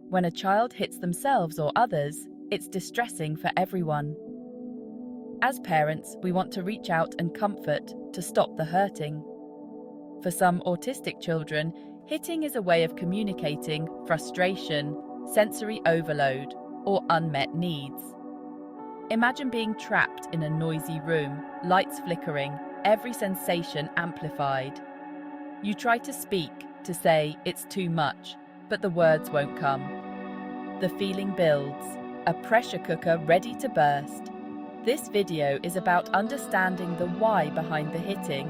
When a child hits themselves or others, it's distressing for everyone. As parents, we want to reach out and comfort to stop the hurting. For some autistic children, hitting is a way of communicating frustration, sensory overload, or unmet needs. Imagine being trapped in a noisy room, lights flickering, every sensation amplified. You try to speak, to say it's too much, but the words won't come. The feeling builds, a pressure cooker ready to burst. This video is about understanding the why behind the hitting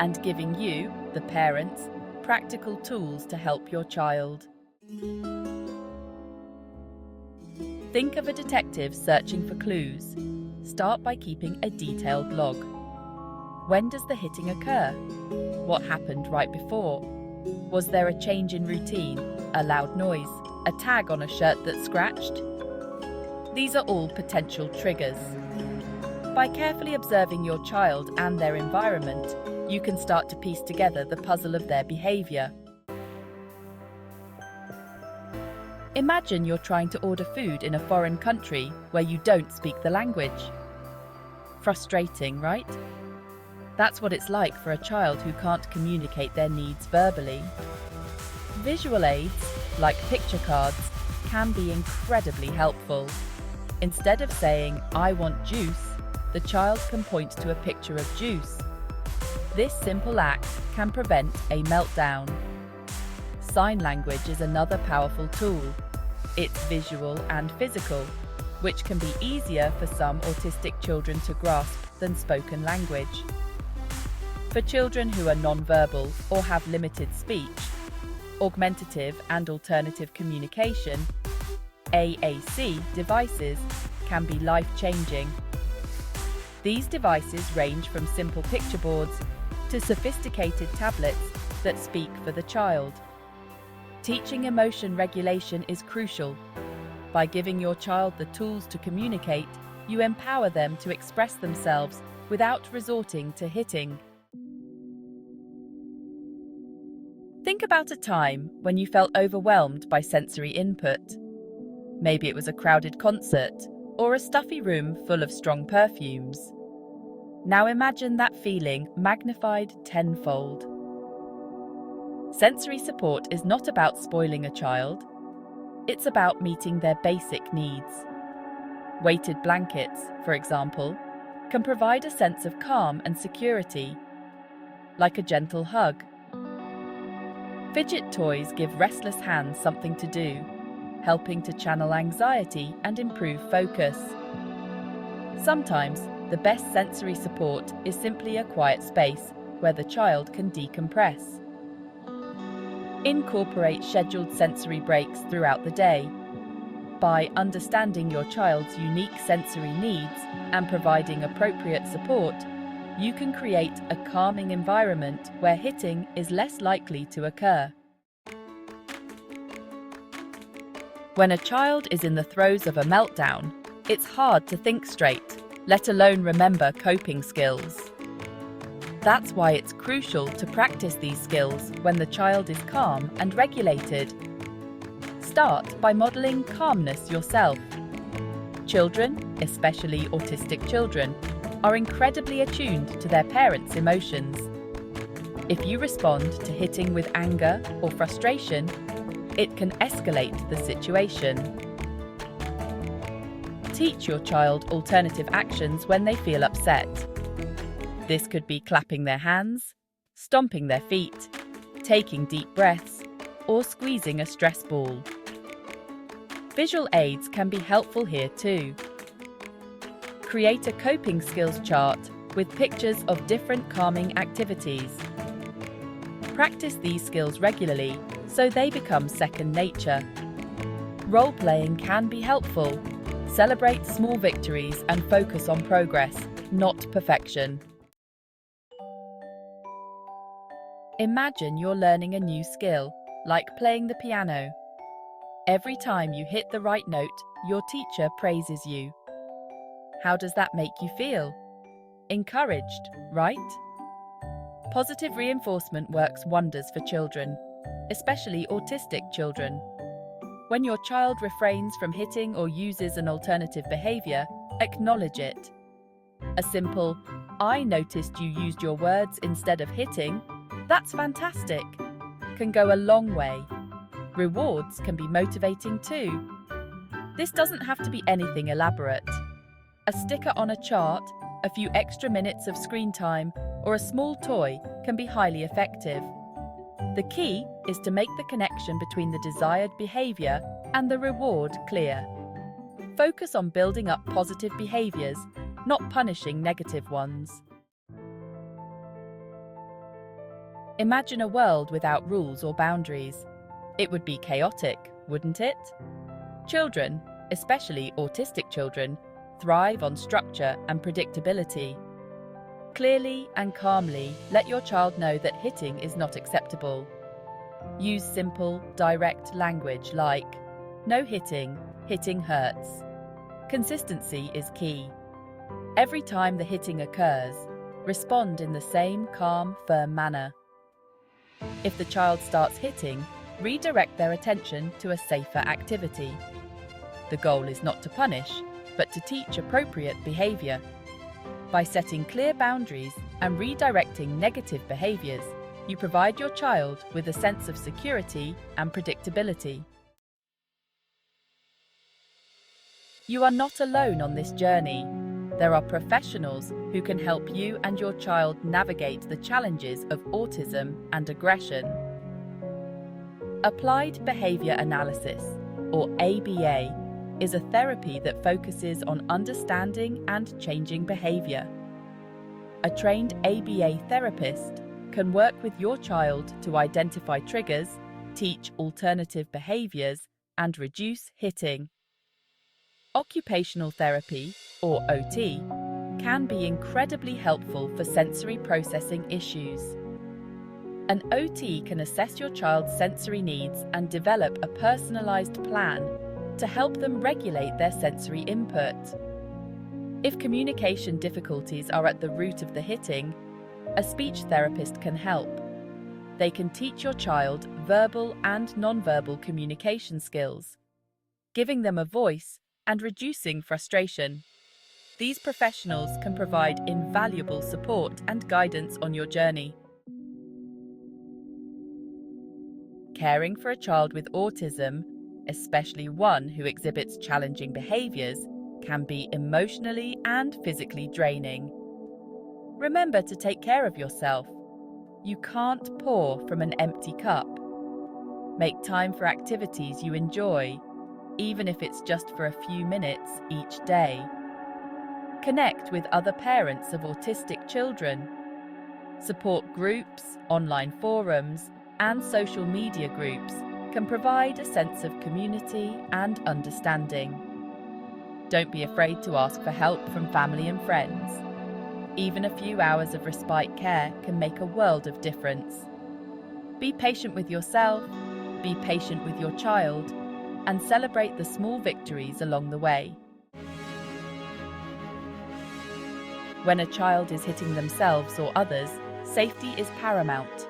and giving you, the parents, practical tools to help your child. Think of a detective searching for clues. Start by keeping a detailed log. When does the hitting occur? What happened right before? Was there a change in routine, a loud noise, a tag on a shirt that scratched? These are all potential triggers. By carefully observing your child and their environment, you can start to piece together the puzzle of their behavior. Imagine you're trying to order food in a foreign country where you don't speak the language. Frustrating, right? That's what it's like for a child who can't communicate their needs verbally. Visual aids, like picture cards, can be incredibly helpful. Instead of saying, "I want juice," the child can point to a picture of juice. This simple act can prevent a meltdown. Sign language is another powerful tool. It's visual and physical, which can be easier for some autistic children to grasp than spoken language. For children who are non-verbal or have limited speech, augmentative and alternative communication, AAC devices can be life-changing. These devices range from simple picture boards to sophisticated tablets that speak for the child. Teaching emotion regulation is crucial. By giving your child the tools to communicate, you empower them to express themselves without resorting to hitting. Think about a time when you felt overwhelmed by sensory input. Maybe it was a crowded concert or a stuffy room full of strong perfumes. Now imagine that feeling magnified tenfold. Sensory support is not about spoiling a child. It's about meeting their basic needs. Weighted blankets, for example, can provide a sense of calm and security, like a gentle hug. Fidget toys give restless hands something to do, helping to channel anxiety and improve focus. Sometimes, the best sensory support is simply a quiet space where the child can decompress. Incorporate scheduled sensory breaks throughout the day. By understanding your child's unique sensory needs and providing appropriate support, you can create a calming environment where hitting is less likely to occur. When a child is in the throes of a meltdown, it's hard to think straight, let alone remember coping skills. That's why it's crucial to practice these skills when the child is calm and regulated. Start by modeling calmness yourself. Children, especially autistic children, are incredibly attuned to their parents' emotions. If you respond to hitting with anger or frustration, it can escalate the situation. Teach your child alternative actions when they feel upset. This could be clapping their hands, stomping their feet, taking deep breaths, or squeezing a stress ball. Visual aids can be helpful here too. Create a coping skills chart with pictures of different calming activities. Practice these skills regularly so they become second nature. Role-playing can be helpful. Celebrate small victories and focus on progress, not perfection. Imagine you're learning a new skill, like playing the piano. Every time you hit the right note, your teacher praises you. How does that make you feel? Encouraged, right? Positive reinforcement works wonders for children, especially autistic children. When your child refrains from hitting or uses an alternative behavior, acknowledge it. A simple, "I noticed you used your words instead of hitting. That's fantastic," can go a long way. Rewards can be motivating too. This doesn't have to be anything elaborate. A sticker on a chart, a few extra minutes of screen time, or a small toy can be highly effective. The key is to make the connection between the desired behavior and the reward clear. Focus on building up positive behaviors, not punishing negative ones. Imagine a world without rules or boundaries. It would be chaotic, wouldn't it? Children, especially autistic children, thrive on structure and predictability. Clearly and calmly, let your child know that hitting is not acceptable. Use simple, direct language like, "No hitting, hitting hurts." Consistency is key. Every time the hitting occurs, respond in the same calm, firm manner. If the child starts hitting, redirect their attention to a safer activity. The goal is not to punish, but to teach appropriate behavior. By setting clear boundaries and redirecting negative behaviors, you provide your child with a sense of security and predictability. You are not alone on this journey. There are professionals who can help you and your child navigate the challenges of autism and aggression. Applied Behavior Analysis, or ABA, is a therapy that focuses on understanding and changing behavior. A trained ABA therapist can work with your child to identify triggers, teach alternative behaviors, and reduce hitting. Occupational therapy, or OT, can be incredibly helpful for sensory processing issues. An OT can assess your child's sensory needs and develop a personalized plan to help them regulate their sensory input. If communication difficulties are at the root of the hitting, a speech therapist can help. They can teach your child verbal and nonverbal communication skills, giving them a voice and reducing frustration. These professionals can provide invaluable support and guidance on your journey. Caring for a child with autism, especially one who exhibits challenging behaviors, can be emotionally and physically draining. Remember to take care of yourself. You can't pour from an empty cup. Make time for activities you enjoy, even if it's just for a few minutes each day. Connect with other parents of autistic children. Support groups, online forums, and social media groups can provide a sense of community and understanding. Don't be afraid to ask for help from family and friends. Even a few hours of respite care can make a world of difference. Be patient with yourself, be patient with your child, and celebrate the small victories along the way. When a child is hitting themselves or others, safety is paramount.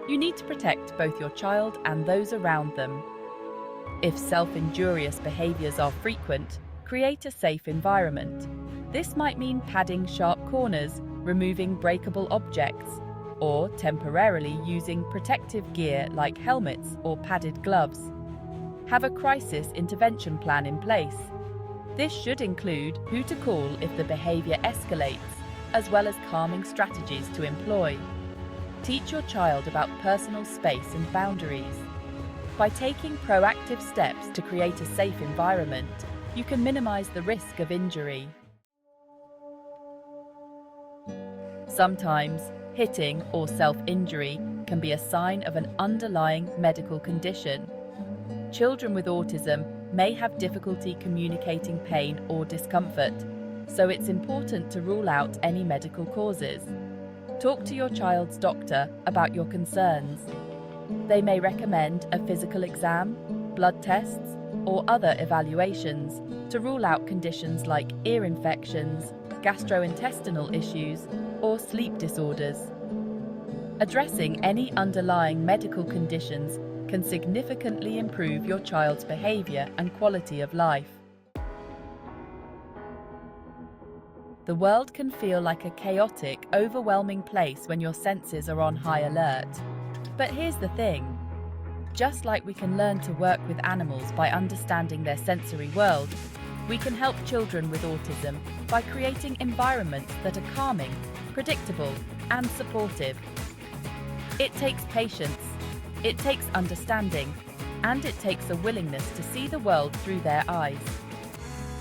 You need to protect both your child and those around them. If self-injurious behaviors are frequent, create a safe environment. This might mean padding sharp corners, removing breakable objects, or temporarily using protective gear like helmets or padded gloves. Have a crisis intervention plan in place. This should include who to call if the behavior escalates, as well as calming strategies to employ. Teach your child about personal space and boundaries. By taking proactive steps to create a safe environment, you can minimize the risk of injury. Sometimes, hitting or self-injury can be a sign of an underlying medical condition. Children with autism may have difficulty communicating pain or discomfort, so it's important to rule out any medical causes. Talk to your child's doctor about your concerns. They may recommend a physical exam, blood tests, or other evaluations to rule out conditions like ear infections, gastrointestinal issues, or sleep disorders. Addressing any underlying medical conditions can significantly improve your child's behavior and quality of life. The world can feel like a chaotic, overwhelming place when your senses are on high alert. But here's the thing. Just like we can learn to work with animals by understanding their sensory world, we can help children with autism by creating environments that are calming, predictable, and supportive. It takes patience, it takes understanding, and it takes a willingness to see the world through their eyes.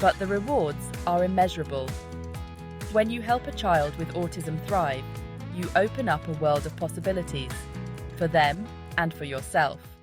But the rewards are immeasurable. When you help a child with autism thrive, you open up a world of possibilities for them and for yourself.